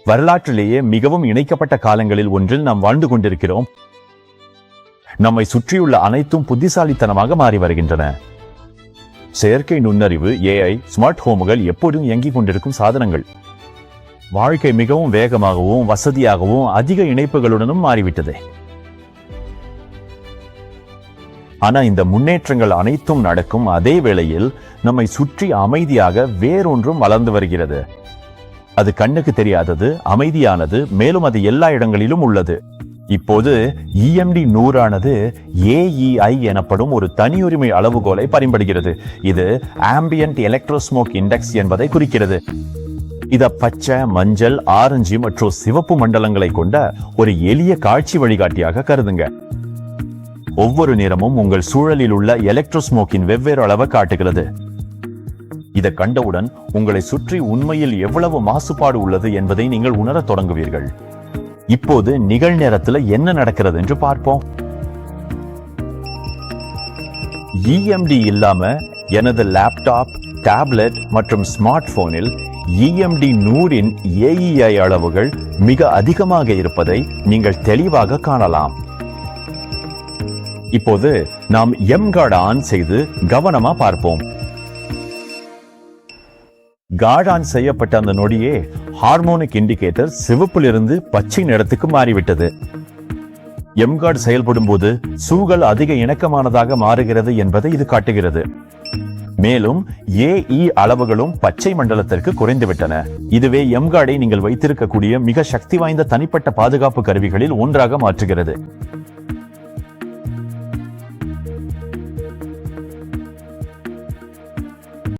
வரலாற்றிலேயே மிகவும் இணைக்கப்பட்ட காலங்களில் ஒன்றில் நாம் வாழ்ந்து கொண்டிருக்கிறோம். நம்மை சுற்றியுள்ள அனைத்தும் புத்திசாலித்தனமாக மாறி வருகின்றன. செயற்கை நுண்ணறிவு, AI, ஸ்மார்ட் ஹோம்கள் எப்போதும் இயங்கிக் கொண்டிருக்கும் சாதனங்கள். வாழ்க்கை மிகவும் வேகமாகவும் வசதியாகவும் அதிக இணைப்புகளுடனும் மாறிவிட்டது. ஆனா இந்த முன்னேற்றங்கள் அனைத்தும் நடக்கும் அதே வேளையில் நம்மை சுற்றி அமைதியாக வேறொன்றும் வளர்ந்து வருகிறது. அது கண்ணுக்கு தெரியாதது, அமைதியானது, மேலும் அது எல்லா இடங்களிலும் உள்ளது. இப்போது EMD 100 AEI எனப்படும் ஒரு தனியுரிமை அளவுகோலை பயன்படுகிறது. இது ஆம்பியன்ட் எலக்ட்ரோஸ்மோக் இண்டெக்ஸ் என்பதை குறிக்கிறது. இத பச்சை, மஞ்சள், ஆரஞ்சு மற்றும் சிவப்பு மண்டலங்களை கொண்ட ஒரு எளிய காட்சி வழிகாட்டியாக கருதுங்க. ஒவ்வொரு நேரமும் உங்கள் சூழலில் உள்ள எலக்ட்ரோஸ்மோக்கின் வெவ்வேறு அளவை காட்டுகிறது. இதை கண்டவுடன் உங்களை சுற்றி உண்மையில் எவ்வளவு மாசுபாடு உள்ளது என்பதை நீங்கள் உணரத் தொடங்குவீர்கள். இப்போது நிகழ்நேரத்தில் என்ன நடக்கிறது என்று பார்ப்போம். EMD இல்லாம எனது லேப்டாப், டேப்லெட் மற்றும் ஸ்மார்ட் போனில் EMD 100 AEI அளவுகள் மிக அதிகமாக இருப்பதை நீங்கள் தெளிவாக காணலாம். இப்போது நாம் M-Guard ஆன் செய்து கவனமா பார்ப்போம். கார்ட் ஆன் செய்யப்பட்ட அந்த நொடியே ஹார்மோனிக் இண்டிகேட்டர் சிவப்பிலிருந்து பச்சை நிறத்துக்கு மாறிவிட்டது. M-Guard செயல்படும் போது சூழல் அதிக இணக்கமானதாக மாறுகிறது என்பதை இது காட்டுகிறது. மேலும் AE அளவுகளும் பச்சை மண்டலத்திற்கு குறைந்துவிட்டன. இதுவே M-Guard-ஐ நீங்கள் வைத்திருக்கக்கூடிய மிக சக்தி வாய்ந்த தனிப்பட்ட பாதுகாப்பு கருவிகளில் ஒன்றாக மாற்றுகிறது.